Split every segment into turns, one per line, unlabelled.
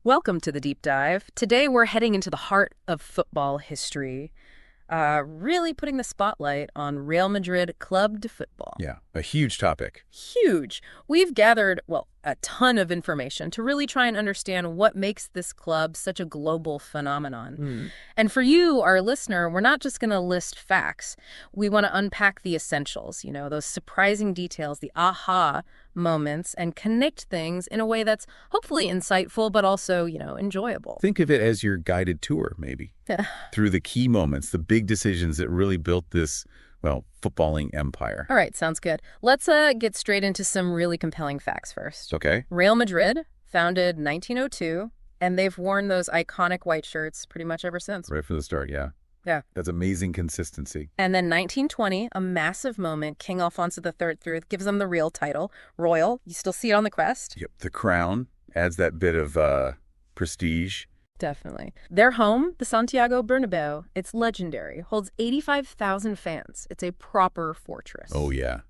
Welcome to the deep dive. Today we're heading into the heart of football history, really putting the spotlight on Real Madrid club football.
Yeah, a huge topic.
Huge. We've gathered, a ton of information to really try and understand what makes this club such a global phenomenon. And for you, our listener, we're not just going to list facts. We want to unpack the essentials, those surprising details, the aha moments, and connect things in a way that's hopefully insightful, but also, enjoyable.
Think of it as your guided tour, maybe, through the key moments, the big decisions that really built this, footballing empire.
All right, sounds good. Let's get straight into some really compelling facts first.
Okay.
Real Madrid, founded 1902, and they've worn those iconic white shirts pretty much ever since.
Right from the start, yeah.
Yeah.
That's amazing consistency.
And then 1920, a massive moment, King Alfonso III gives them the real title, Royal. You still see it on the crest?
Yep, the crown adds that bit of prestige.
Definitely. Their home, the Santiago Bernabeu, it's legendary, holds 85,000 fans. It's a proper fortress.
Oh, yeah.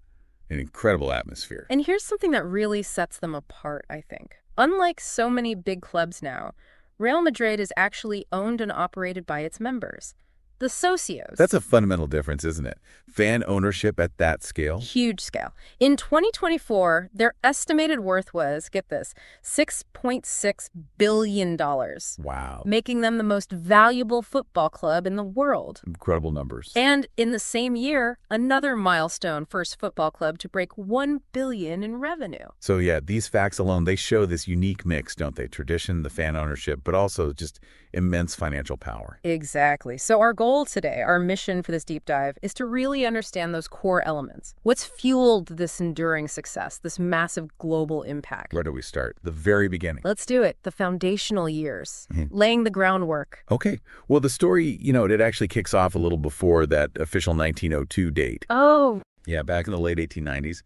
An incredible atmosphere.
And here's something that really sets them apart, I think. Unlike so many big clubs now, Real Madrid is actually owned and operated by its members, the socios.
That's a fundamental difference, isn't it? Fan ownership at that scale.
Huge scale. In 2024, their estimated worth was, get this, $6.6 billion.
Wow.
Making them the most valuable football club in the world.
Incredible numbers.
And in the same year, another milestone first football club to break $1 billion in revenue.
So yeah, these facts alone, they show this unique mix, don't they? Tradition, the fan ownership, but also just immense financial power.
Exactly. So our goal today, our mission for this deep dive, is to really understand those core elements. What's fueled this enduring success, this massive global impact?
Where do we start? The very beginning.
Let's do it. The foundational years, laying the groundwork.
Okay. Well, the story, it actually kicks off a little before that official 1902 date.
Oh.
Yeah, back in the late 1890s,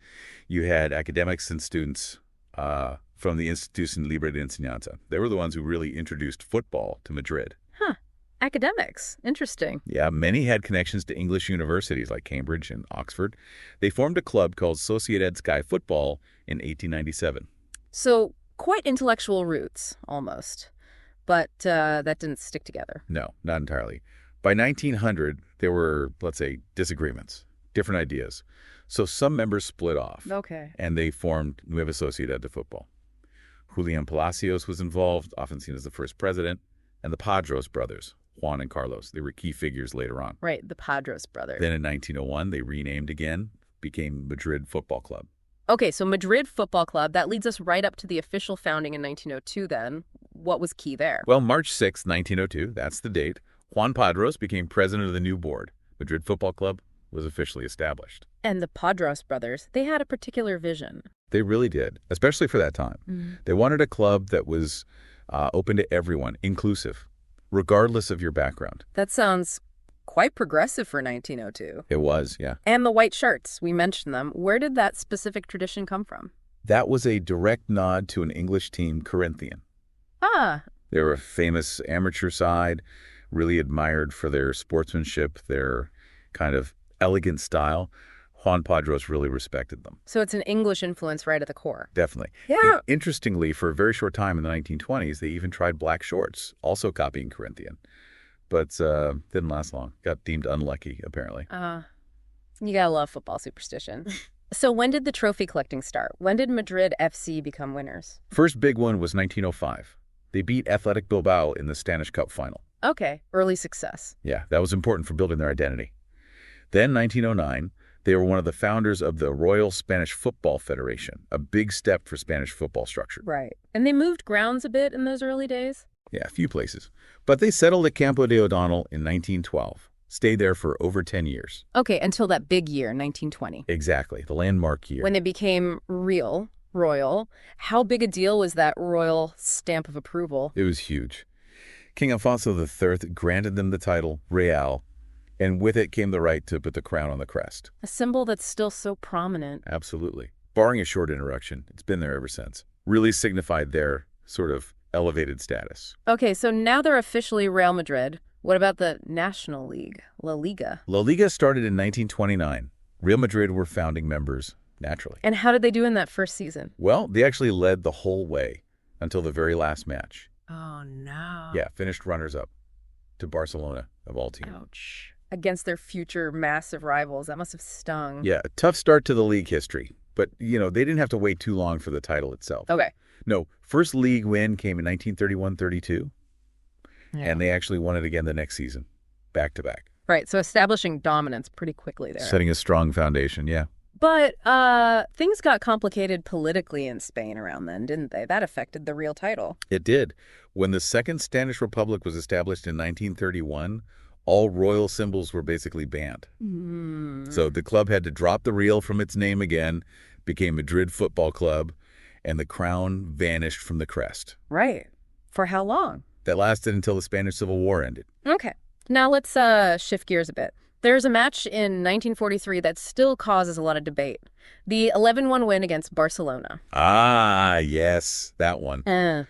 you had academics and students from the Institución Libre de Enseñanza. They were the ones who really introduced football to Madrid.
Huh. Academics. Interesting.
Yeah, many had connections to English universities like Cambridge and Oxford. They formed a club called Sociedad Sky Football in 1897.
So quite intellectual roots, almost. But that didn't stick together.
No, not entirely. By 1900, there were, let's say, disagreements, different ideas. So some members split off.
Okay.
And they formed Nueva Sociedad de Football. Julian Palacios was involved, often seen as the first president, and the Padros brothers, Juan and Carlos. They were key figures later on.
Right, the Padros brothers.
Then in 1901, they renamed again, became Madrid Football Club.
Okay, so Madrid Football Club, that leads us right up to the official founding in 1902 then. What was key there?
Well, March 6, 1902, that's the date, Juan Padros became president of the new board. Madrid Football Club was officially established.
And the Padros brothers, they had a particular vision.
They really did, especially for that time. They wanted a club that was open to everyone, inclusive, regardless of your background.
That sounds quite progressive for 1902.
It was, yeah.
And the white shirts, we mentioned them. Where did that specific tradition come from?
That was a direct nod to an English team, Corinthian.
Ah.
They were a famous amateur side, really admired for their sportsmanship, their kind of elegant style. Juan Padros really respected them.
So it's an English influence right at the core.
Definitely.
Yeah.
Interestingly, for a very short time in the 1920s, they even tried black shorts, also copying Corinthian. But didn't last long. Got deemed unlucky, apparently.
You gotta love football superstition. So when did the trophy collecting start? When did Madrid FC become winners?
First big one was 1905. They beat Athletic Bilbao in the Spanish Cup final.
Okay, early success.
Yeah, that was important for building their identity. Then 1909, they were one of the founders of the Royal Spanish Football Federation, a big step for Spanish football structure.
Right. And they moved grounds a bit in those early days?
Yeah, a few places. But they settled at Campo de O'Donnell in 1912. Stayed there for over 10 years.
Okay, until that big year, 1920.
Exactly, the landmark year.
When they became royal. How big a deal was that royal stamp of approval?
It was huge. King Alfonso III granted them the title Real, and with it came the right to put the crown on the crest.
A symbol that's still so prominent.
Absolutely. Barring a short interruption, it's been there ever since. Really signified their sort of elevated status.
Okay, so now they're officially Real Madrid. What about the National League, La Liga?
La Liga started in 1929. Real Madrid were founding members, naturally.
And how did they do in that first season?
Well, they actually led the whole way until the very last match.
Oh, no.
Yeah, finished runners-up to Barcelona, of all teams.
Ouch. Against their future massive rivals. That must have stung.
Yeah, a tough start to the league history. But, they didn't have to wait too long for the title itself.
Okay.
No, first league win came in 1931-32,
Yeah.
and they actually won it again the next season, back-to-back.
Right, so establishing dominance pretty quickly there.
Setting a strong foundation, yeah.
But things got complicated politically in Spain around then, didn't they? That affected the real title.
It did. When the Second Spanish Republic was established in 1931, all royal symbols were basically banned. So the club had to drop the real from its name again, became Madrid Football Club, and the crown vanished from the crest.
Right. For how long?
That lasted until the Spanish Civil War ended.
Okay. Now let's shift gears a bit. There's a match in 1943 that still causes a lot of debate. The 11-1 win against Barcelona.
Ah, yes, that one.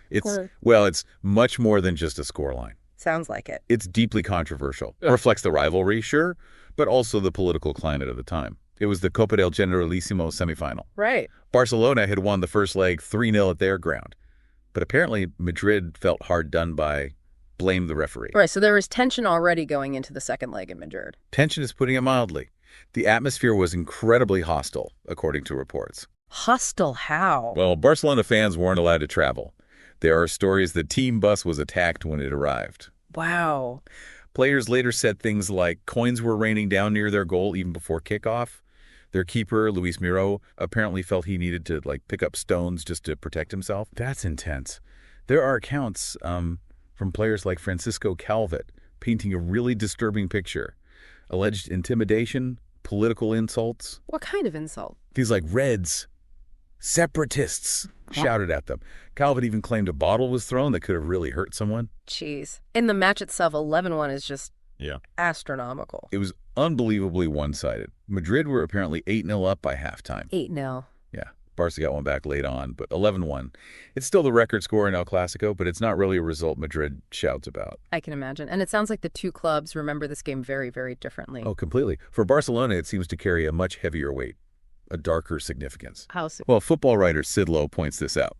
It's much more than just a scoreline.
Sounds like it.
It's deeply controversial. It reflects the rivalry, sure, but also the political climate of the time. It was the Copa del Generalissimo semifinal.
Right.
Barcelona had won the first leg 3-0 at their ground. But apparently Madrid felt hard done by, blamed the referee.
Right, so there was tension already going into the second leg in Madrid.
Tension is putting it mildly. The atmosphere was incredibly hostile, according to reports.
Hostile how?
Well, Barcelona fans weren't allowed to travel. There are stories the team bus was attacked when it arrived.
Wow.
Players later said things like coins were raining down near their goal even before kickoff. Their keeper, Luis Miro, apparently felt he needed to pick up stones just to protect himself. That's intense. There are accounts from players like Francisco Calvet painting a really disturbing picture. Alleged intimidation, political insults.
What kind of insult?
Things like Reds, separatists, shouted at them. Calvet even claimed a bottle was thrown that could have really hurt someone.
Jeez. In the match itself, 11-1 is just astronomical.
It was unbelievably one-sided. Madrid were apparently 8-0 up by halftime.
8-0.
Yeah. Barca got one back late on, but 11-1. It's still the record score in El Clasico, but it's not really a result Madrid shouts about.
I can imagine. And it sounds like the two clubs remember this game very, very differently.
Oh, completely. For Barcelona, it seems to carry a much heavier weight, a darker significance.
How so?
Well, football writer Sid Lowe points this out.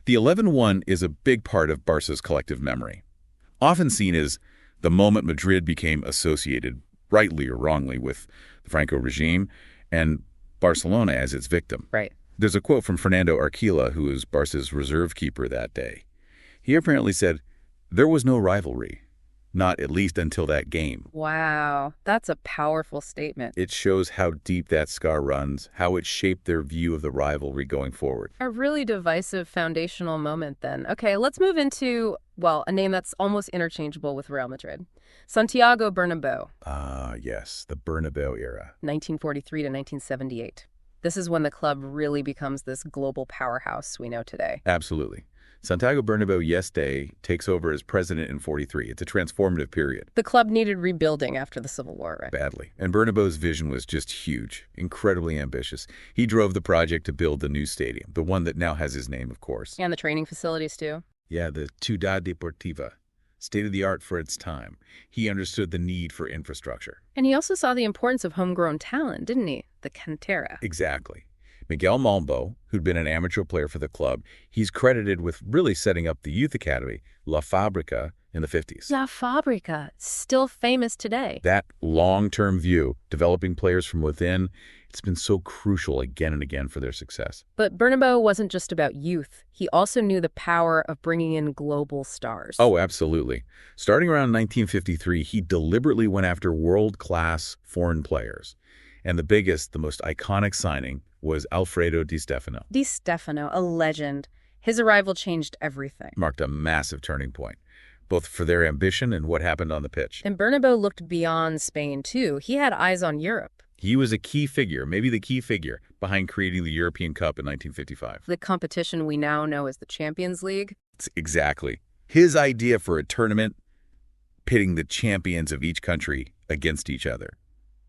The 11-1 is a big part of Barca's collective memory, often seen as the moment Madrid became associated, rightly or wrongly, with the Franco regime, and Barcelona as its victim.
Right.
There's a quote from Fernando Arquilla, who was Barca's reserve keeper that day. He apparently said, "There was no rivalry, not at least until that game."
Wow, that's a powerful statement.
It shows how deep that scar runs, how it shaped their view of the rivalry going forward.
A really divisive foundational moment then. Okay, let's move into, well, a name that's almost interchangeable with Real Madrid. Santiago Bernabeu.
Ah, yes, the Bernabeu era.
1943 to 1978. This is when the club really becomes this global powerhouse we know today.
Absolutely. Santiago Bernabeu, yes, Day, takes over as president in 43. It's a transformative period.
The club needed rebuilding after the Civil War, right?
Badly. And Bernabeu's vision was just huge, incredibly ambitious. He drove the project to build the new stadium, the one that now has his name, of course.
And the training facilities, too.
Yeah, the Ciudad Deportiva, state-of-the-art for its time. He understood the need for infrastructure.
And he also saw the importance of homegrown talent, didn't he? The cantera.
Exactly. Miguel Malmbo, who'd been an amateur player for the club, he's credited with really setting up the youth academy, La Fábrica, in the 50s.
La Fábrica, still famous today.
That long-term view, developing players from within, it's been so crucial again and again for their success.
But Bernabeu wasn't just about youth. He also knew the power of bringing in global stars.
Oh, absolutely. Starting around 1953, he deliberately went after world-class foreign players. And the biggest, the most iconic signing was Alfredo Di Stefano.
Di Stefano, a legend. His arrival changed everything.
Marked a massive turning point, both for their ambition and what happened on the pitch.
And Bernabeu looked beyond Spain, too. He had eyes on Europe.
He was a key figure, maybe the key figure, behind creating the European Cup in 1955.
The competition we now know as the Champions League.
Exactly. His idea for a tournament pitting the champions of each country against each other.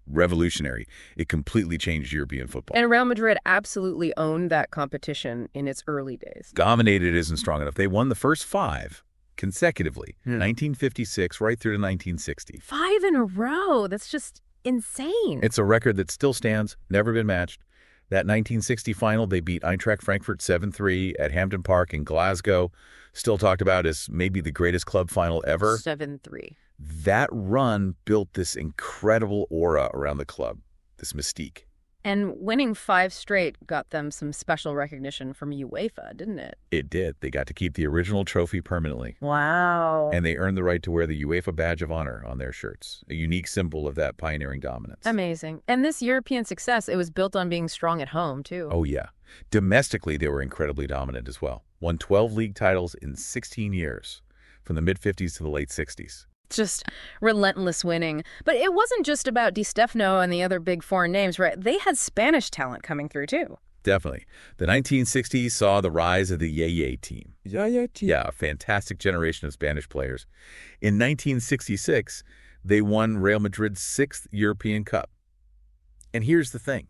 Revolutionary. It completely changed European football.
And Real Madrid absolutely owned that competition in its early days.
Dominated isn't strong enough. They won the first 5 consecutively, 1956 right through to 1960.
5 in a row. That's just insane.
It's a record that still stands, never been matched. That 1960 final, they beat Eintracht Frankfurt 7-3 at Hampden Park in Glasgow, still talked about as maybe the greatest club final ever.
7-3.
That run built this incredible aura around the club, this mystique.
And winning 5 straight got them some special recognition from UEFA, didn't it?
It did. They got to keep the original trophy permanently.
Wow.
And they earned the right to wear the UEFA Badge of Honor on their shirts, a unique symbol of that pioneering dominance.
Amazing. And this European success, it was built on being strong at home, too.
Oh, yeah. Domestically, they were incredibly dominant as well. Won 12 league titles in 16 years, from the mid-50s to the late 60s.
Just relentless winning. But it wasn't just about Di Stefano and the other big foreign names, right? They had Spanish talent coming through, too.
Definitely. The 1960s saw the rise of the Yeye team. Yeye team. Yeah, a fantastic generation of Spanish players. In 1966, they won Real Madrid's 6th European Cup. And here's the thing.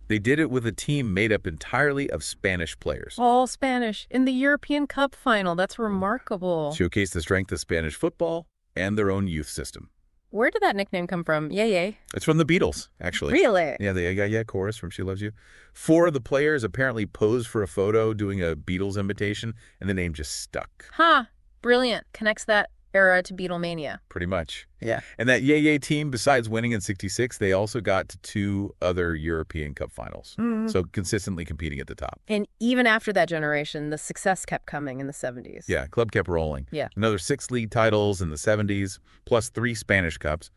They did it with a team made up entirely of Spanish players.
All Spanish in the European Cup final. That's remarkable.
Showcased the strength of Spanish football and their own youth system.
Where did that nickname come from? Yeye?
It's from the Beatles, actually.
Really?
Yeah, the yeah chorus from She Loves You. 4 of the players apparently posed for a photo doing a Beatles imitation, and the name just stuck.
Huh. Brilliant. Connects that era to Beatlemania.
Pretty much.
Yeah.
And that Yeye team, besides winning in 66, they also got to 2 other European Cup finals. So consistently competing at the top.
And even after that generation, the success kept coming in the 70s.
Yeah, club kept rolling.
Yeah.
Another 6 league titles in the 70s, plus 3 Spanish Cups.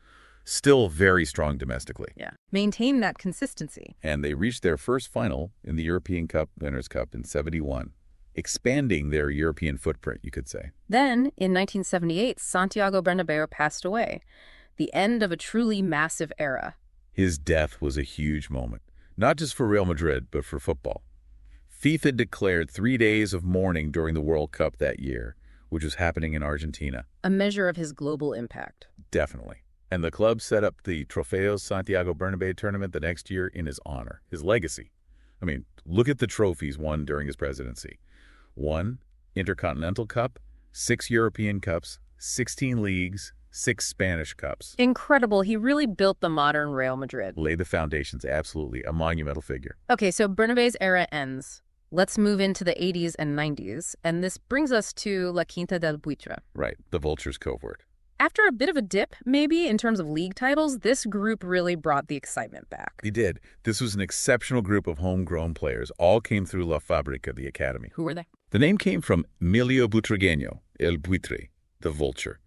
Still very strong domestically.
Yeah. Maintain that consistency.
And they reached their first final in the European Cup Winners' Cup in 71. Expanding their European footprint, you could say.
Then, in 1978, Santiago Bernabeu passed away, the end of a truly massive era.
His death was a huge moment, not just for Real Madrid, but for football. FIFA declared 3 days of mourning during the World Cup that year, which was happening in Argentina.
A measure of his global impact.
Definitely. And the club set up the Trofeos Santiago Bernabeu tournament the next year in his honor, his legacy. I mean, look at the trophies won during his presidency. 1 Intercontinental Cup, 6 European Cups, 16 leagues, 6 Spanish Cups.
Incredible. He really built the modern Real Madrid.
Laid the foundations, absolutely. A monumental figure.
Okay, so Bernabeu's era ends. Let's move into the 80s and 90s, and this brings us to La Quinta del Buitre.
Right, the Vultures cohort.
After a bit of a dip, maybe, in terms of league titles, this group really brought the excitement back.
They did. This was an exceptional group of homegrown players. All came through La Fábrica, the academy.
Who were they?
The name came from Emilio Butragueño, El Buitre, the Vulture.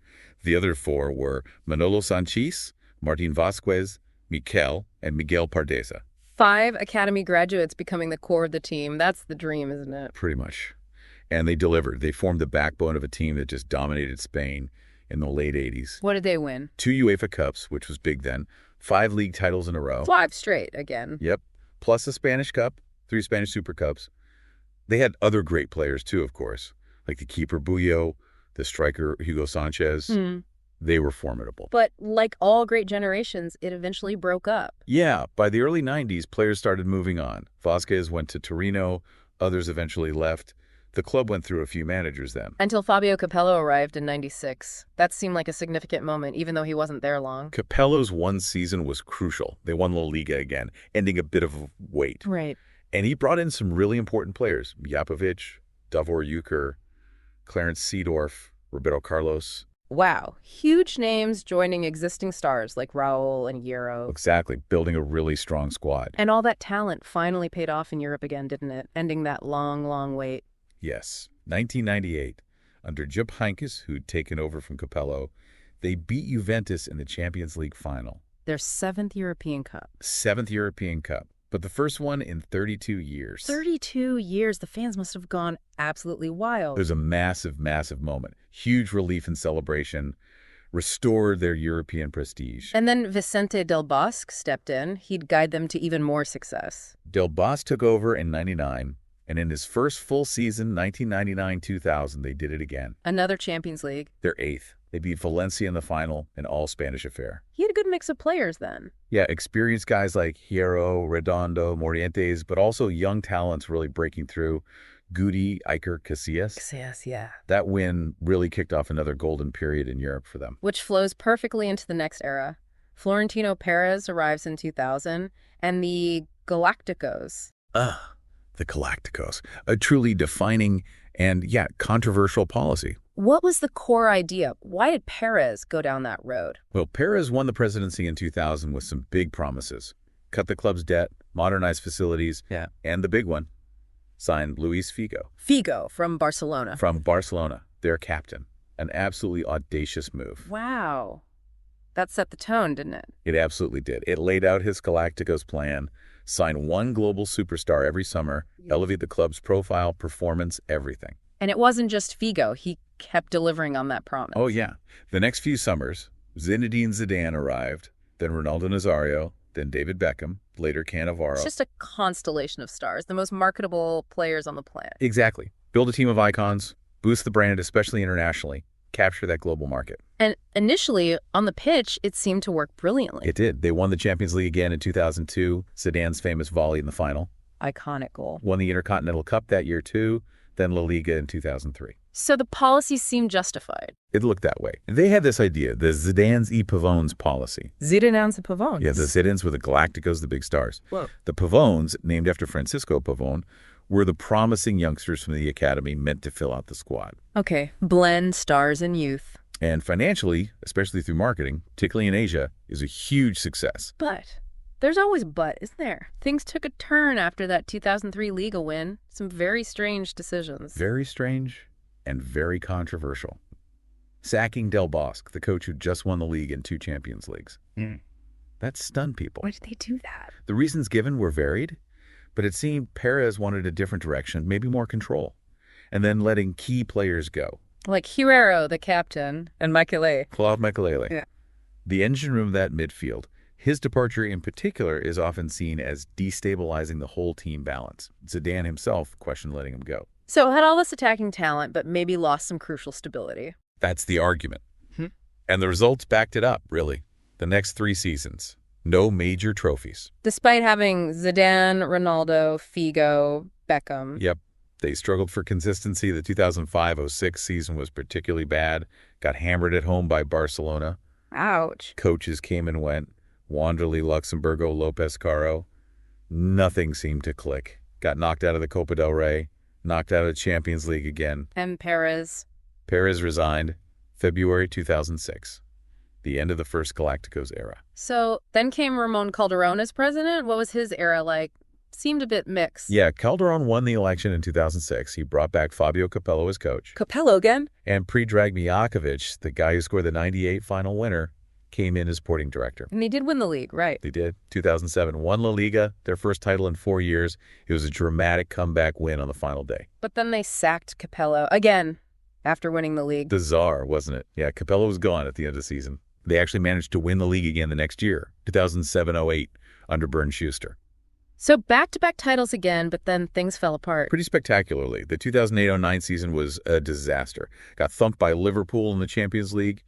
The other 4 were Manolo Sanchis, Martín Vázquez, Miquel, and Miguel Pardeza.
5 academy graduates becoming the core of the team. That's the dream, isn't it?
Pretty much. And they delivered. They formed the backbone of a team that just dominated Spain in the late 80s.
What did they win?
2 UEFA Cups, which was big then. 5 league titles in a row.
5 straight again.
Yep. Plus a Spanish Cup, 3 Spanish Super Cups. They had other great players too, of course, like the keeper Bullo, the striker Hugo Sanchez. They were formidable.
But like all great generations, it eventually broke up.
Yeah, by the early 90s, players started moving on. Vázquez went to Torino. Others eventually left. The club went through a few managers then.
Until Fabio Capello arrived in 96. That seemed like a significant moment, even though he wasn't there long.
Capello's one season was crucial. They won La Liga again, ending a bit of a wait.
Right.
And he brought in some really important players. Japovic, Davor Juker, Clarence Seedorf, Roberto Carlos.
Wow. Huge names joining existing stars like Raul and Hierro.
Exactly. Building a really strong squad.
And all that talent finally paid off in Europe again, didn't it? Ending that long, long wait.
Yes. 1998. Under Jupp Heynckes, who'd taken over from Capello, they beat Juventus in the Champions League final.
Their 7th European Cup.
7th European Cup. But the first one in 32 years.
32 years. The fans must have gone absolutely wild.
It was a massive, massive moment. Huge relief and celebration. Restored their European prestige.
And then Vicente Del Bosque stepped in. He'd guide them to even more success.
Del Bosque took over in 99, and in his first full season, 1999-2000, they did it again.
Another Champions League.
Their 8th. They beat Valencia in the final, an all-Spanish affair.
He had a good mix of players then.
Yeah, experienced guys like Hierro, Redondo, Morientes, but also young talents really breaking through. Guti, Iker, Casillas.
Casillas, yeah.
That win really kicked off another golden period in Europe for them.
Which flows perfectly into the next era. Florentino Perez arrives in 2000, and the Galacticos.
The Galacticos. A truly defining and, controversial policy.
What was the core idea? Why did Perez go down that road?
Well, Perez won the presidency in 2000 with some big promises. Cut the club's debt, modernize facilities, and the big one, signed Luis Figo.
Figo from Barcelona.
From Barcelona, their captain. An absolutely audacious move.
Wow. That set the tone, didn't it?
It absolutely did. It laid out his Galacticos plan, sign one global superstar every summer, elevate the club's profile, performance, everything.
And it wasn't just Figo. He kept delivering on that promise.
Oh, yeah. The next few summers, Zinedine Zidane arrived, then Ronaldo Nazario, then David Beckham, later Cannavaro.
It's just a constellation of stars, the most marketable players on the planet.
Exactly. Build a team of icons, boost the brand, especially internationally, capture that global market.
And initially, on the pitch, it seemed to work brilliantly.
It did. They won the Champions League again in 2002, Zidane's famous volley in the final.
Iconic goal.
Won the Intercontinental Cup that year, too, then La Liga in 2003.
So the policy seemed justified.
It looked that way. They had this idea, the Zidane's y Pavones policy.
Zidane's y Pavones?
Yeah, the Zidanes were the Galacticos, the big stars.
Whoa.
The Pavones, named after Francisco Pavone, were the promising youngsters from the academy meant to fill out the squad.
Okay, blend stars and youth.
And financially, especially through marketing, particularly in Asia, is a huge success.
But there's always but, isn't there? Things took a turn after that 2003 Liga win. Some very strange decisions.
Very strange and very controversial. Sacking Del Bosque, the coach who just won the league in 2 Champions Leagues. That stunned people.
Why did they do that?
The reasons given were varied, but it seemed Perez wanted a different direction, maybe more control, and then letting key players go.
Like Herrero, the captain, and Makelele.
Claude Makelele.
Yeah.
The engine room of that midfield. His departure in particular is often seen as destabilizing the whole team balance. Zidane himself questioned letting him go.
So had all this attacking talent, but maybe lost some crucial stability.
That's the argument. And the results backed it up, really. The next 3 seasons, no major trophies.
Despite having Zidane, Ronaldo, Figo, Beckham.
Yep. They struggled for consistency. The 2005-06 season was particularly bad. Got hammered at home by Barcelona.
Ouch.
Coaches came and went. Wanderlei, Luxemburgo, Lopez Caro. Nothing seemed to click. Got knocked out of the Copa del Rey. Knocked out of the Champions League again.
And Perez.
Perez resigned February 2006. The end of the first Galacticos era.
So then came Ramon Calderón as president. What was his era like? Seemed a bit mixed.
Yeah, Calderón won the election in 2006. He brought back Fabio Capello as coach.
Capello again?
And Predrag Mijatovic, the guy who scored the '98 final winner, came in as sporting director.
And they did win the league, right?
They did. 2007, won La Liga, their first title in 4 years. It was a dramatic comeback win on the final day.
But then they sacked Capello again after winning the league.
Bizarre, wasn't it? Yeah, Capello was gone at the end of the season. They actually managed to win the league again the next year, 2007-08, under Bernd Schuster.
So back-to-back titles again, but then things fell apart.
Pretty spectacularly. The 2008-09 season was a disaster. Got thumped by Liverpool in the Champions League,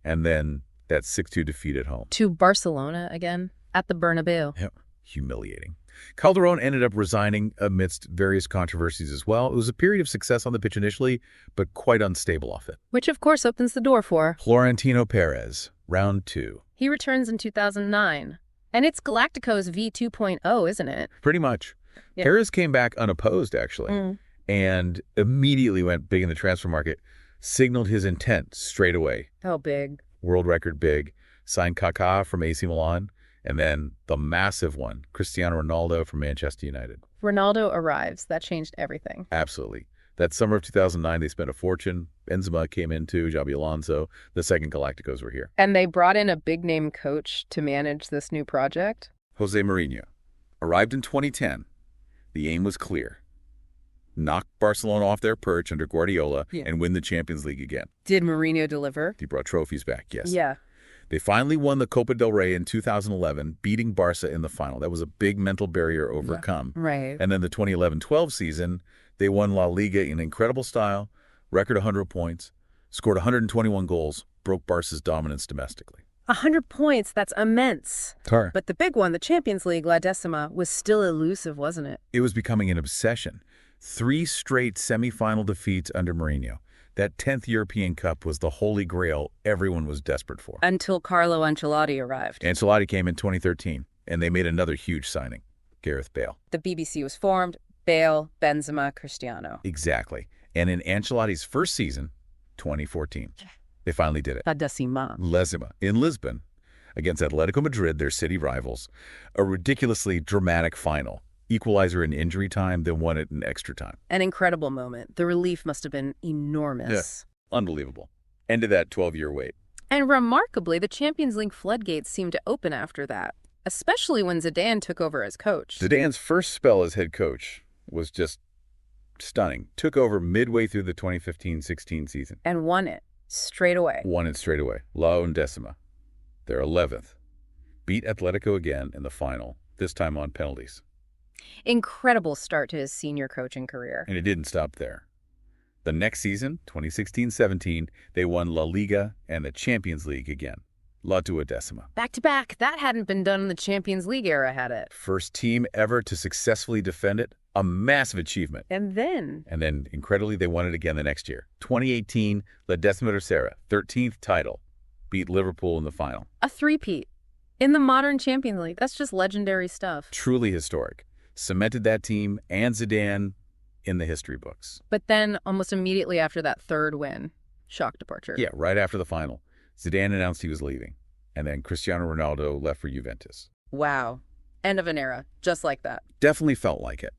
and then that 6-2 defeat at home.
To Barcelona again, at the Bernabeu.
Yep. Humiliating. Calderón ended up resigning amidst various controversies as well. It was a period of success on the pitch initially, but quite unstable off it.
Which, of course, opens the door for
Florentino Perez, round 2.
He returns in 2009. And it's Galacticos V 2.0, isn't it?
Pretty much. Yeah. Perez came back unopposed, actually, and immediately went big in the transfer market, signaled his intent straight away.
How big?
World record big. Signed Kaká from AC Milan, and then the massive one, Cristiano Ronaldo from Manchester United.
Ronaldo arrives. That changed everything.
Absolutely. That summer of 2009, they spent a fortune. Benzema came in too, Xabi Alonso. The second Galacticos were here.
And they brought in a big-name coach to manage this new project?
Jose Mourinho. Arrived in 2010. The aim was clear. Knock Barcelona off their perch under Guardiola and win the Champions League again.
Did Mourinho deliver?
He brought trophies back, yes.
Yeah.
They finally won the Copa del Rey in 2011, beating Barca in the final. That was a big mental barrier overcome.
Yeah. Right.
And then the 2011-12 season, they won La Liga in incredible style, record 100 points, scored 121 goals, broke Barca's dominance domestically.
100 points, that's immense.
Tar.
But the big one, the Champions League, La Decima, was still elusive, wasn't it?
It was becoming an obsession. 3 straight semifinal defeats under Mourinho. That 10th European Cup was the holy grail everyone was desperate for.
Until Carlo Ancelotti arrived.
Ancelotti came in 2013, and they made another huge signing. Gareth Bale.
The BBC was formed. Bale, Benzema, Cristiano.
Exactly. And in Ancelotti's first season, 2014, they finally did it.
La Decima.
Lezima, in Lisbon, against Atletico Madrid, their city rivals. A ridiculously dramatic final. Equalizer in injury time, then won it in extra time.
An incredible moment. The relief must have been enormous.
Yeah. Unbelievable. End of that 12-year wait.
And remarkably, the Champions League floodgates seemed to open after that, especially when Zidane took over as coach.
Zidane's first spell as head coach was just stunning. Took over midway through the 2015-16 season.
And won it straight away.
Won it straight away. La Undécima. Their 11th. Beat Atletico again in the final, this time on penalties.
Incredible start to his senior coaching career.
And it didn't stop there. The next season, 2016-17, they won La Liga and the Champions League again. La Duodécima.
Back-to-back. That hadn't been done in the Champions League era, had it?
First team ever to successfully defend it. A massive achievement.
And then,
incredibly, they won it again the next year. 2018, La Décima Tercera, 13th title. Beat Liverpool in the final.
a three-peat. In the modern Champions League. That's just legendary stuff.
Truly historic. Cemented that team and Zidane in the history books.
But then, almost immediately after that third win, shock departure.
Yeah, right after the final, Zidane announced he was leaving. And then Cristiano Ronaldo left for Juventus.
Wow. End of an era. Just like that.
Definitely felt like it.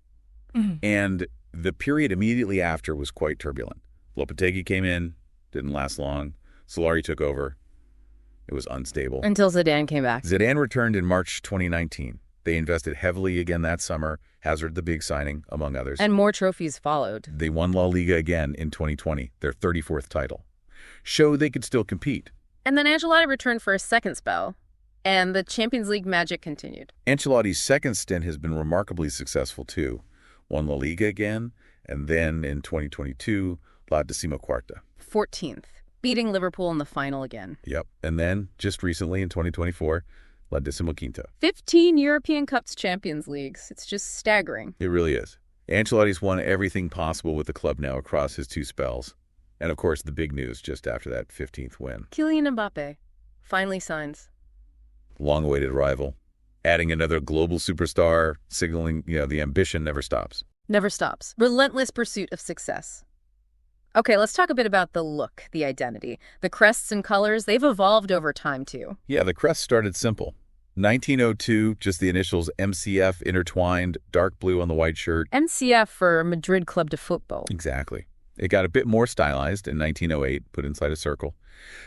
And the period immediately after was quite turbulent. Lopetegui came in, didn't last long. Solari took over. It was unstable.
Until Zidane came back.
Zidane returned in March 2019. They invested heavily again that summer, Hazard the big signing, among others.
And more trophies followed.
They won La Liga again in 2020, their 34th title. Showed they could still compete.
And then Ancelotti returned for a second spell, and the Champions League magic continued.
Ancelotti's second stint has been remarkably successful, too. Won La Liga again, and then in 2022, La Decimocuarta.
14th, beating Liverpool in the final again.
Yep. And then, just recently in 2024, La Decimoquinta.
15 European Cups Champions Leagues. It's just staggering.
It really is. Ancelotti's won everything possible with the club now across his two spells. And, of course, the big news just after that 15th win.
Kylian Mbappe finally signs.
Long-awaited arrival. Adding another global superstar, signaling, the ambition never stops.
Never stops. Relentless pursuit of success. Okay, let's talk a bit about the look, the identity. The crests and colors, they've evolved over time, too.
Yeah, the crest started simple. 1902, just the initials MCF intertwined, dark blue on the white shirt.
MCF for Madrid Club de Football.
Exactly. It got a bit more stylized in 1908, put inside a circle.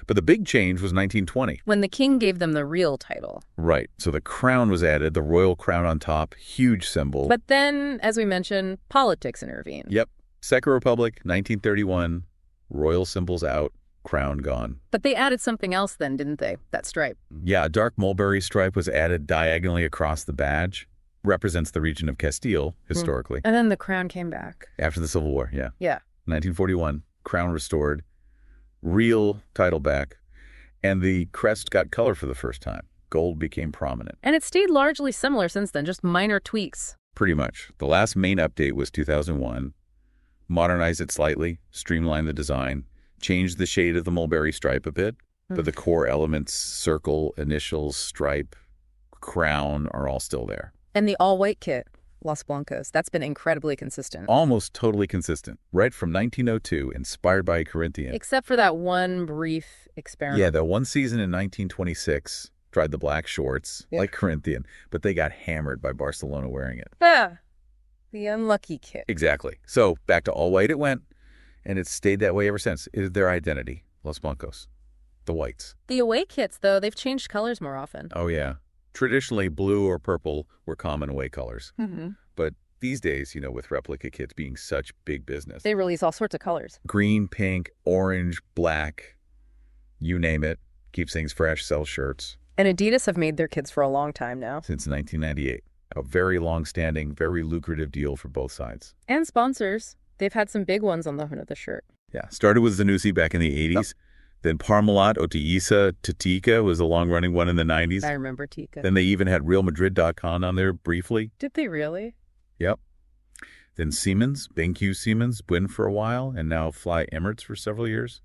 But the big change was 1920.
When the king gave them the real title.
Right. So the crown was added, the royal crown on top, huge symbol.
But then, as we mentioned, politics intervened.
Yep. Second Republic, 1931, royal symbols out, crown gone.
But they added something else then, didn't they? That stripe.
Yeah, a dark mulberry stripe was added diagonally across the badge. Represents the region of Castile, historically.
And then the crown came back.
After the Civil War, yeah.
Yeah.
1941, crown restored, real title back, and the crest got color for the first time. Gold became prominent.
And it stayed largely similar since then, just minor tweaks.
Pretty much. The last main update was 2001. Modernized it slightly, streamlined the design, changed the shade of the mulberry stripe a bit, but the core elements, circle, initials, stripe, crown, are all still there.
And the all-white kit, Los Blancos, that's been incredibly consistent.
Almost totally consistent. Right from 1902, inspired by a Corinthian.
Except for that one brief experiment.
Yeah, that one season in 1926, tried the black shorts, like Corinthian, but they got hammered by Barcelona wearing it.
Yeah, the unlucky kit.
Exactly. So back to all white it went, and it's stayed that way ever since. It is their identity, Los Blancos, the whites.
The away kits, though, they've changed colors more often.
Oh, yeah. Traditionally, blue or purple were common away colors. But these days, with replica kits being such big business.
They release all sorts of colors.
Green, pink, orange, black, you name it. Keeps things fresh, sells shirts.
And Adidas have made their kits for a long time now.
Since 1998. A very long-standing, very lucrative deal for both sides.
And sponsors. They've had some big ones on the hood of the shirt.
Yeah. Started with Zanussi back in the 80s. Then Parmalat, Oteiza, Tatika was a long-running one in the 90s.
I remember Tika.
Then they even had RealMadrid.com on there briefly.
Did they really?
Yep. Then Siemens, BenQ Siemens, Win for a while, and now Fly Emirates for several years.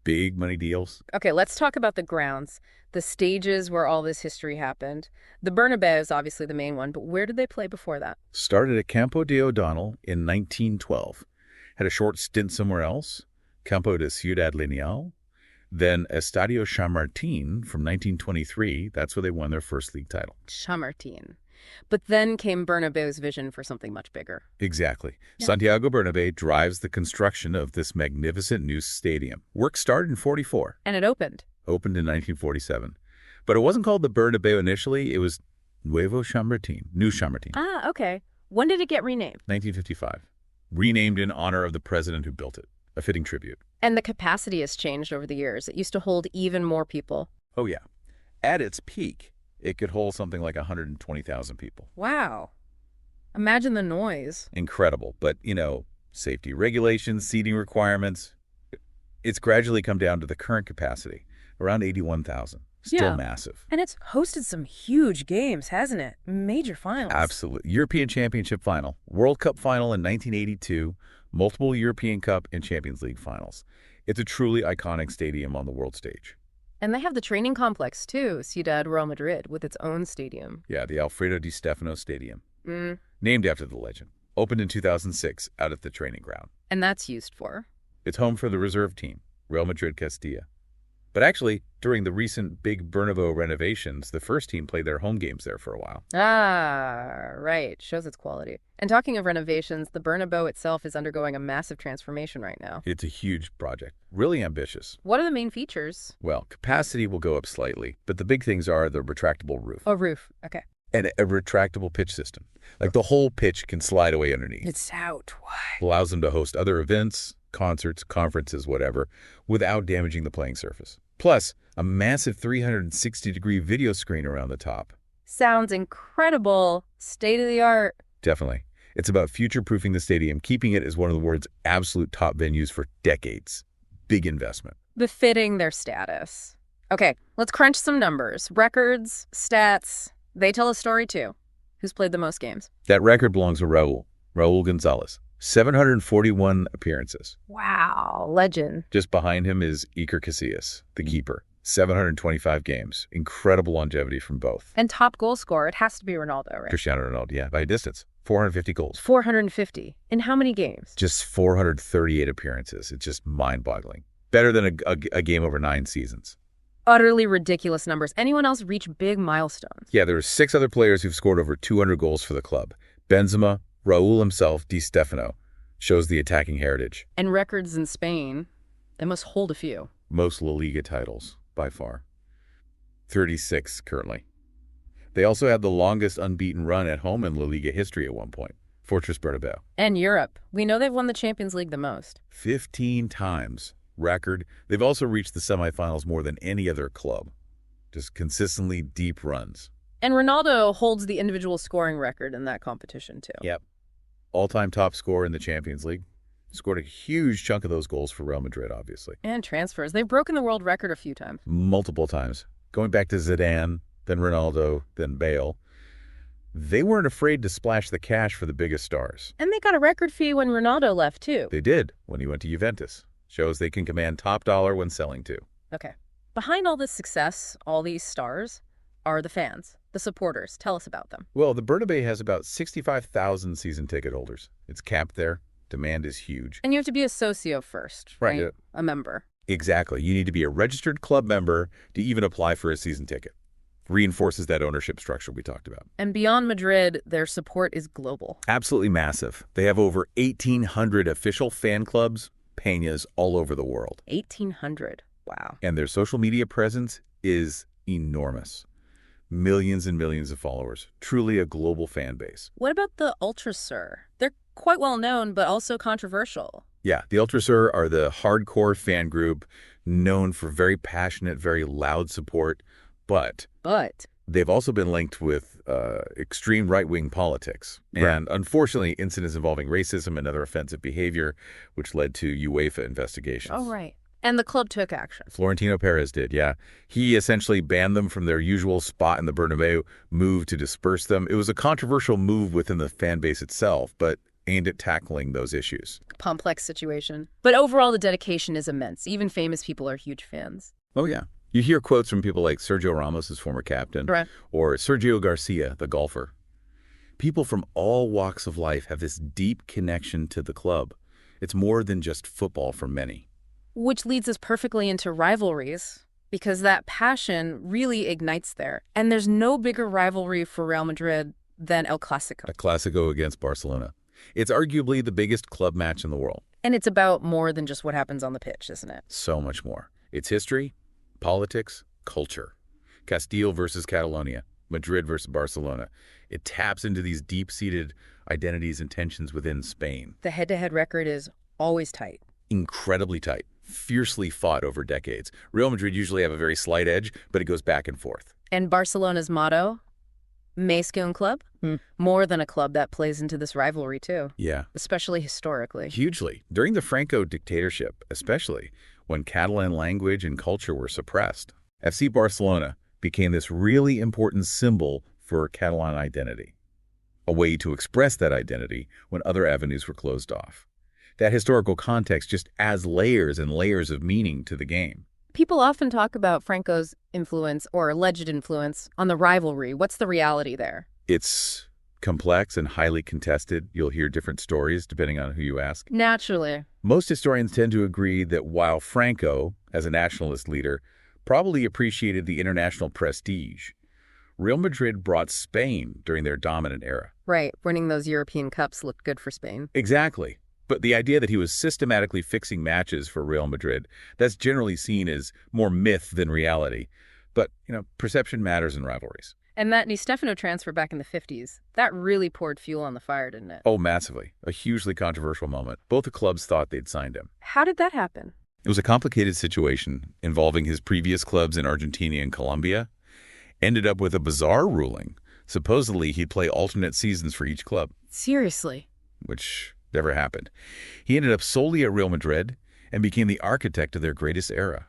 Big money deals.
Okay, let's talk about the grounds, the stages where all this history happened. The Bernabeu is obviously the main one, but where did they play before that?
Started at Campo de O'Donnell in 1912. Had a short stint somewhere else, Campo de Ciudad Lineal. Then Estadio Chamartín from 1923. That's where they won their first league title.
Chamartín. But then came Bernabeu's vision for something much bigger.
Exactly.
Yeah.
Santiago Bernabéu drives the construction of this magnificent new stadium. Work started in 44.
And it opened.
Opened in 1947. But it wasn't called the Bernabéu initially. It was Nuevo Chamartín, New Chamartín.
Ah, okay. When did it get renamed?
1955. Renamed in honor of the president who built it. A fitting tribute.
And the capacity has changed over the years. It used to hold even more people.
Oh, yeah. At its peak, it could hold something like 120,000 people.
Wow. Imagine the noise.
Incredible. But, safety regulations, seating requirements, it's gradually come down to the current capacity, around 81,000. Still massive.
And it's hosted some huge games, hasn't it? Major finals.
Absolutely. European Championship final, World Cup final in 1982, multiple European Cup and Champions League finals. It's a truly iconic stadium on the world stage.
And they have the training complex, too, Ciudad Real Madrid, with its own stadium.
Yeah, the Alfredo Di Stefano Stadium. Named after the legend. Opened in 2006 out at the training ground.
And that's used for?
It's home for the reserve team, Real Madrid Castilla. But actually, during the recent big Bernabeu renovations, the first team played their home games there for a while.
Ah, right. Shows its quality. And talking of renovations, the Bernabeu itself is undergoing a massive transformation right now.
It's a huge project. Really ambitious.
What are the main features?
Well, capacity will go up slightly, but the big things are the retractable roof.
Oh, roof. Okay.
And a retractable pitch system. Like the whole pitch can slide away underneath.
It's out wide.
Allows them to host other events, concerts, conferences, whatever, without damaging the playing surface. Plus, a massive 360-degree video screen around the top.
Sounds incredible. State of the art.
Definitely. It's about future-proofing the stadium, keeping it as one of the world's absolute top venues for decades. Big investment.
Befitting their status. Okay, let's crunch some numbers. Records, stats. They tell a story, too. Who's played the most games?
That record belongs to Raul Gonzalez. 741 appearances.
Wow, legend.
Just behind him is Iker Casillas, the keeper. 725 games. Incredible longevity from both.
And top goal scorer, it has to be Ronaldo, right?
Cristiano Ronaldo, yeah, by a distance. 450 goals.
450. In how many games?
Just 438 appearances. It's just mind-boggling. Better than a game over 9 seasons.
Utterly ridiculous numbers. Anyone else reach big milestones?
Yeah, there are 6 other players who've scored over 200 goals for the club. Benzema, Raul himself, Di Stefano. Shows the attacking heritage.
And records in Spain, they must hold a few.
Most La Liga titles, by far. 36 currently. They also had the longest unbeaten run at home in La Liga history at one point. Fortress Bernabeu.
And Europe. We know they've won the Champions League the most.
15 times. Record. They've also reached the semifinals more than any other club. Just consistently deep runs.
And Ronaldo holds the individual scoring record in that competition, too.
Yep. All-time top scorer in the Champions League. Scored a huge chunk of those goals for Real Madrid, obviously.
And transfers. They've broken the world record a few times.
Multiple times. Going back to Zidane, then Ronaldo, then Bale. They weren't afraid to splash the cash for the biggest stars.
And they got a record fee when Ronaldo left, too.
They did when he went to Juventus. Shows they can command top dollar when selling, too.
Okay. Behind all this success, all these stars, are the fans, the supporters. Tell us about them.
Well, the Bernabeu has about 65,000 season ticket holders. It's capped there. Demand is huge.
And you have to be a socio first, right?
Yeah.
A member.
Exactly. You need to be a registered club member to even apply for a season ticket. Reinforces that ownership structure we talked about.
And beyond Madrid, their support is global.
Absolutely massive. They have over 1,800 official fan clubs, peñas all over the world.
1,800. Wow.
And their social media presence is enormous. Millions and millions of followers. Truly a global fan base.
What about the Ultrasur? They're quite well known, but also controversial.
Yeah, the Ultrasur are the hardcore fan group known for very passionate, very loud support, but they've also been linked with extreme right-wing politics. Right. And unfortunately, incidents involving racism and other offensive behavior, which led to UEFA investigations.
Oh, right. And the club took action.
Florentino Perez did, yeah. He essentially banned them from their usual spot in the Bernabeu, moved to disperse them. It was a controversial move within the fan base itself, but aimed at tackling those issues.
Complex situation. But overall, the dedication is immense. Even famous people are huge fans.
Oh, yeah. You hear quotes from people like Sergio Ramos, his former captain,
Right.
or Sergio Garcia, the golfer. People from all walks of life have this deep connection to the club. It's more than just football for many.
Which leads us perfectly into rivalries, because that passion really ignites there. And there's no bigger rivalry for Real Madrid than El Clásico.
A Clásico against Barcelona. It's arguably the biggest club match in the world.
And it's about more than just what happens on the pitch, isn't it?
So much more. It's history, politics, culture. Castile versus Catalonia, Madrid versus Barcelona. It taps into these deep-seated identities and tensions within Spain.
The head-to-head record is always tight.
Incredibly tight, fiercely fought over decades. Real Madrid usually have a very slight edge, but it goes back and forth.
And Barcelona's motto, Més que un club? More than a club, that plays into this rivalry too.
Yeah.
Especially historically.
Hugely. During the Franco dictatorship, especially, when Catalan language and culture were suppressed, FC Barcelona became this really important symbol for Catalan identity, a way to express that identity when other avenues were closed off. That historical context just adds layers and layers of meaning to the game.
People often talk about Franco's influence or alleged influence on the rivalry. What's the reality there?
It's complex and highly contested. You'll hear different stories depending on who you ask.
Naturally.
Most historians tend to agree that while Franco, as a nationalist leader, probably appreciated the international prestige, Real Madrid brought Spain during their dominant era.
Right. Winning those European Cups looked good for Spain.
Exactly. But the idea that he was systematically fixing matches for Real Madrid, that's generally seen as more myth than reality. But, perception matters in rivalries.
And that Di Stefano transfer back in the 50s, that really poured fuel on the fire, didn't it?
Oh, massively. A hugely controversial moment. Both the clubs thought they'd signed him.
How did that happen?
It was a complicated situation involving his previous clubs in Argentina and Colombia. Ended up with a bizarre ruling. Supposedly, he'd play alternate seasons for each club.
Seriously?
Which never happened. He ended up solely at Real Madrid and became the architect of their greatest era.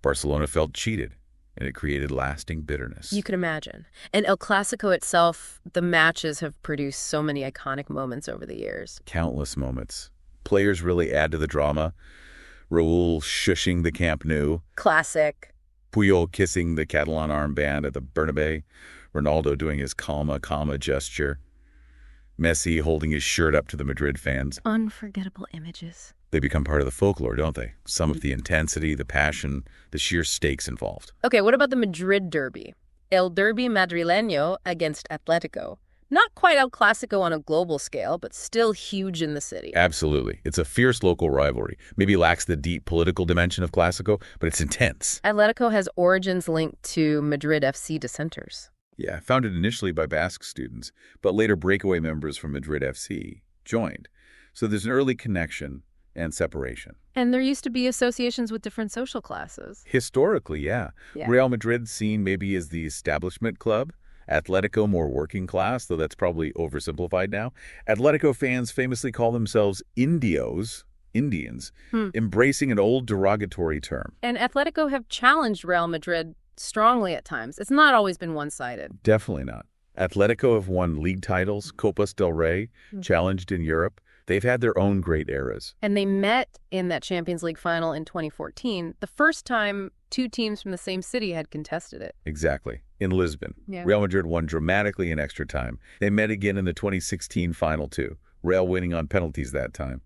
Barcelona felt cheated, and it created lasting bitterness.
You can imagine. And El Clásico itself, the matches have produced so many iconic moments over the years.
Countless moments. Players really add to the drama. Raúl shushing the Camp Nou.
Classic.
Puyol kissing the Catalan armband at the Bernabeu. Ronaldo doing his calma gesture. Messi holding his shirt up to the Madrid fans.
Unforgettable images.
They become part of the folklore, don't they? Some of the intensity, the passion, the sheer stakes involved.
Okay, what about the Madrid derby? El Derby Madrileño against Atletico. Not quite El Clásico on a global scale, but still huge in the city.
Absolutely. It's a fierce local rivalry. Maybe lacks the deep political dimension of Clásico, but it's intense.
Atletico has origins linked to Madrid FC dissenters.
Yeah, founded initially by Basque students, but later breakaway members from Madrid FC joined. So there's an early connection and separation.
And there used to be associations with different social classes.
Historically, yeah. Real Madrid seen maybe as the establishment club. Atletico more working class, though that's probably oversimplified now. Atletico fans famously call themselves Indios, Indians, embracing an old derogatory term.
And Atletico have challenged Real Madrid strongly at times. It's not always been one-sided.
Definitely not. Atletico have won league titles, Copas del Rey, challenged in Europe. They've had their own great eras.
And they met in that Champions League final in 2014, the first time two teams from the same city had contested it.
Exactly. In Lisbon.
Yeah.
Real Madrid won dramatically in extra time. They met again in the 2016 final, too. Real winning on penalties that time.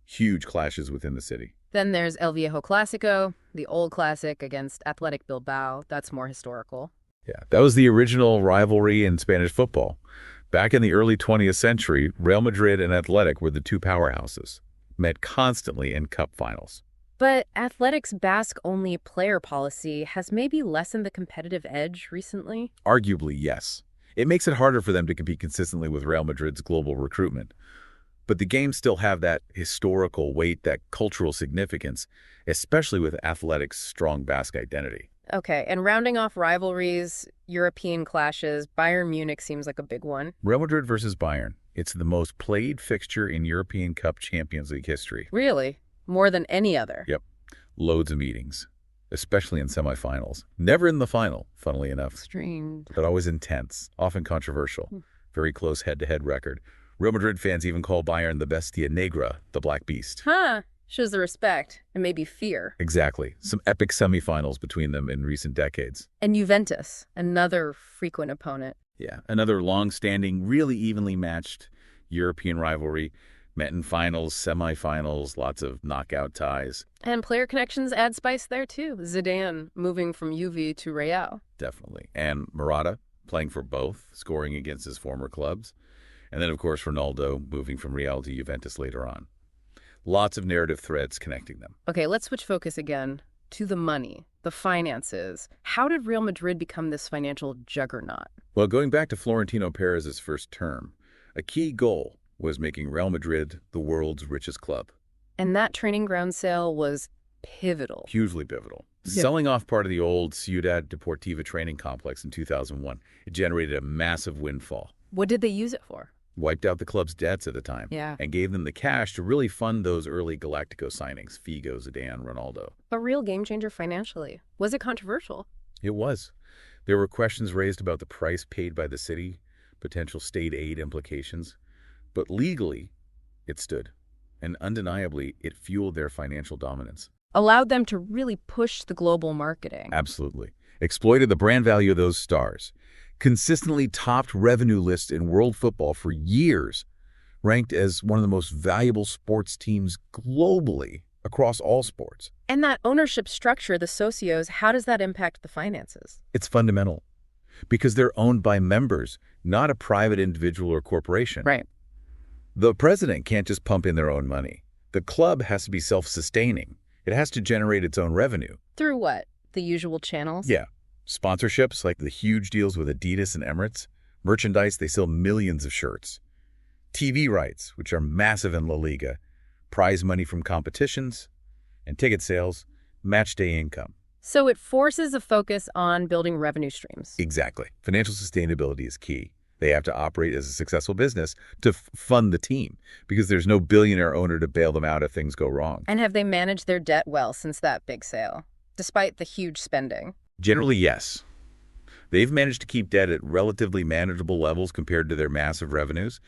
Huge clashes within the city.
Then there's El Viejo Clásico, the old classic against Athletic Bilbao. That's more historical.
Yeah, that was the original rivalry in Spanish football. Back in the early 20th century, Real Madrid and Athletic were the two powerhouses, met constantly in cup finals.
But Athletic's Basque-only player policy has maybe lessened the competitive edge recently?
Arguably, yes. It makes it harder for them to compete consistently with Real Madrid's global recruitment. But the games still have that historical weight, that cultural significance, especially with Athletic's strong Basque identity.
Okay, and rounding off rivalries, European clashes, Bayern Munich seems like a big one.
Real Madrid versus Bayern. It's the most played fixture in European Cup Champions League history.
Really? More than any other?
Yep. Loads of meetings, especially in semifinals. Never in the final, funnily enough.
Strange.
But always intense, often controversial. Very close head-to-head record. Real Madrid fans even call Bayern the Bestia Negra, the Black Beast.
Huh. Shows the respect and maybe fear.
Exactly. Some epic semifinals between them in recent decades.
And Juventus, another frequent opponent.
Yeah, another long-standing, really evenly matched European rivalry. Met in finals, semifinals, lots of knockout ties.
And player connections add spice there too. Zidane moving from Juve to Real.
Definitely. And Morata playing for both, scoring against his former clubs. And then, of course, Ronaldo moving from Real to Juventus later on. Lots of narrative threads connecting them.
Okay, let's switch focus again to the money, the finances. How did Real Madrid become this financial juggernaut?
Well, going back to Florentino Perez's first term, a key goal was making Real Madrid the world's richest club.
And that training ground sale was pivotal.
Hugely pivotal.
Yeah.
Selling off part of the old Ciudad Deportiva training complex in 2001, it generated a massive windfall.
What did they use it for?
Wiped out the club's debts at the time.
Yeah.
And gave them the cash to really fund those early Galactico signings, Figo, Zidane, Ronaldo.
A real game changer financially. Was it controversial?
It was. There were questions raised about the price paid by the city, potential state aid implications. But legally, it stood. And undeniably, it fueled their financial dominance.
Allowed them to really push the global marketing.
Absolutely. Exploited the brand value of those stars. Consistently topped revenue lists in world football for years. Ranked as one of the most valuable sports teams globally across all sports.
And that ownership structure, the socios, how does that impact the finances?
It's fundamental. Because they're owned by members, not a private individual or corporation.
Right.
The president can't just pump in their own money. The club has to be self-sustaining. It has to generate its own revenue.
Through what? The usual channels?
Yeah. Sponsorships, like the huge deals with Adidas and Emirates. Merchandise, they sell millions of shirts. TV rights, which are massive in La Liga. Prize money from competitions. And ticket sales, match day income.
So it forces a focus on building revenue streams.
Exactly. Financial sustainability is key. They have to operate as a successful business to fund the team because there's no billionaire owner to bail them out if things go wrong.
And have they managed their debt well since that big sale, despite the huge spending?
Generally, yes. They've managed to keep debt at relatively manageable levels compared to their massive revenues.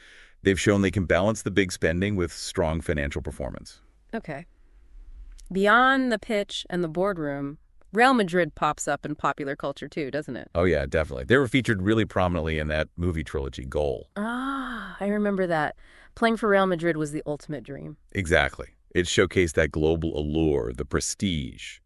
They've shown they can balance the big spending with strong financial performance.
Okay. Beyond the pitch and the boardroom, Real Madrid pops up in popular culture too, doesn't it?
Oh, yeah, definitely. They were featured really prominently in that movie trilogy, Goal.
Ah, I remember that. Playing for Real Madrid was the ultimate dream.
Exactly. It showcased that global allure, the prestige.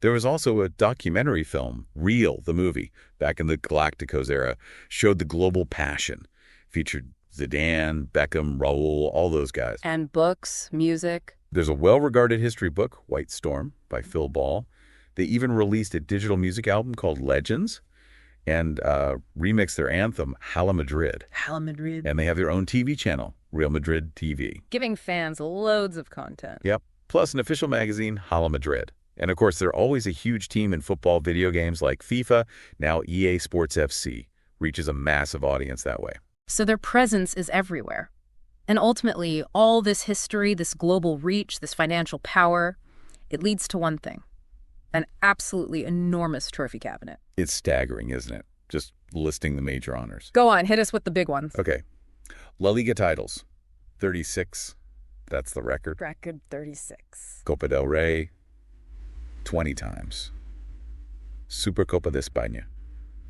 There was also a documentary film, Real, the movie, back in the Galacticos era, showed the global passion. Featured Zidane, Beckham, Raul, all those guys.
And books, music.
There's a well-regarded history book, White Storm, by Phil Ball. They even released a digital music album called Legends and remixed their anthem, Hala Madrid.
Real Madrid.
And they have their own TV channel, Real Madrid TV.
Giving fans loads of content.
Yep. Plus an official magazine, Hala Madrid. And of course, they're always a huge team in football video games like FIFA, now EA Sports FC. Reaches a massive audience that way.
So their presence is everywhere. And ultimately, all this history, this global reach, this financial power, it leads to one thing. An absolutely enormous trophy cabinet.
It's staggering, isn't it? Just listing the major honors.
Go on, hit us with the big ones.
Okay. La Liga titles, 36. That's the record.
Record 36.
Copa del Rey, 20 times. Supercopa de España,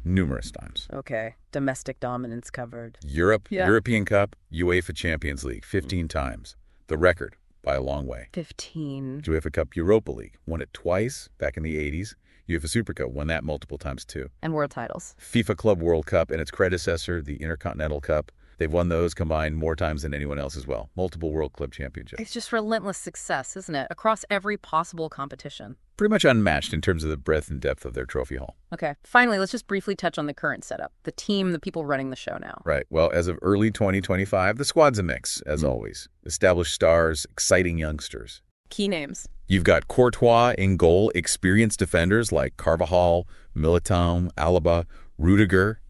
numerous times.
Okay, domestic dominance covered.
European Cup, UEFA Champions League, 15 times. The record by a long way.
15.
UEFA Cup Europa League, won it twice back in the 80s. UEFA Super Cup, won that multiple times too.
And world titles.
FIFA Club World Cup and its predecessor, the Intercontinental Cup. They've won those combined more times than anyone else as well. Multiple World Club Championships.
It's just relentless success, isn't it? Across every possible competition.
Pretty much unmatched in terms of the breadth and depth of their trophy haul.
Okay, finally, let's just briefly touch on the current setup. The team, the people running the show now.
Right. Well, as of early 2025, the squad's a mix, as always. Established stars, exciting youngsters.
Key names.
You've got Courtois in goal, experienced defenders like Carvajal, Militão, Alaba, Rudiger.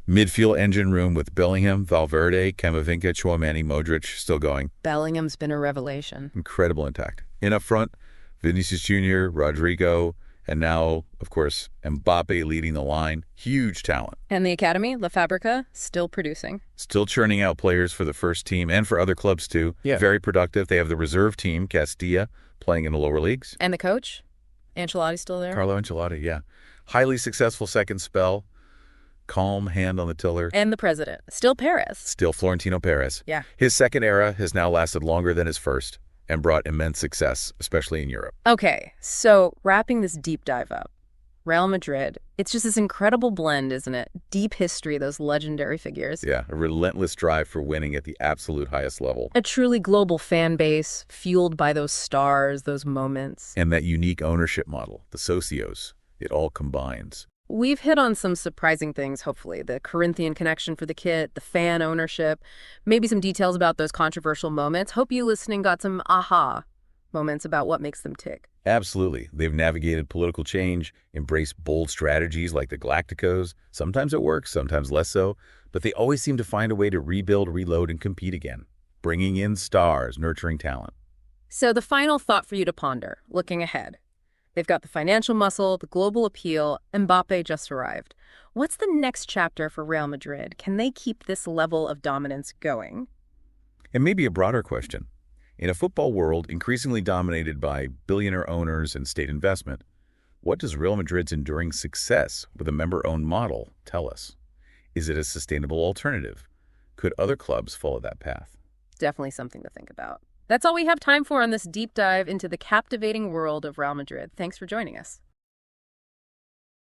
Midfield engine room with Bellingham, Valverde, Camavinga, Chouamani, Modric still going.
Bellingham's been a revelation.
Incredible intact. In up front, Vinicius Jr., Rodrigo, And now, of course, Mbappe leading the line. Huge talent.
And the academy, La Fabrica, still producing.
Still churning out players for the first team and for other clubs, too.
Yeah.
Very productive. They have the reserve team, Castilla, playing in the lower leagues.
And the coach? Ancelotti's still there?
Carlo Ancelotti, yeah. Highly successful second spell. Calm hand on the tiller.
And the president, still Perez.
Still Florentino Perez.
Yeah.
His second era has now lasted longer than his first and brought immense success, especially in Europe.
Okay, so wrapping this deep dive up, Real Madrid, it's just this incredible blend, isn't it? Deep history, those legendary figures.
Yeah, a relentless drive for winning at the absolute highest level.
A truly global fan base, fueled by those stars, those moments.
And that unique ownership model, the socios, it all combines.
We've hit on some surprising things, hopefully. The Corinthian connection for the kit, the fan ownership, maybe some details about those controversial moments. Hope you listening got some aha moments about what makes them tick.
Absolutely. They've navigated political change, embraced bold strategies like the Galacticos. Sometimes it works, sometimes less so, but they always seem to find a way to rebuild, reload, and compete again, bringing in stars, nurturing talent.
So the final thought for you to ponder, looking ahead. They've got the financial muscle, the global appeal. Mbappe just arrived. What's the next chapter for Real Madrid? Can they keep this level of dominance going?
And maybe a broader question. In a football world increasingly dominated by billionaire owners and state investment, what does Real Madrid's enduring success with a member-owned model tell us? Is it a sustainable alternative? Could other clubs follow that path?
Definitely something to think about. That's all we have time for on this deep dive into the captivating world of Real Madrid. Thanks for joining us.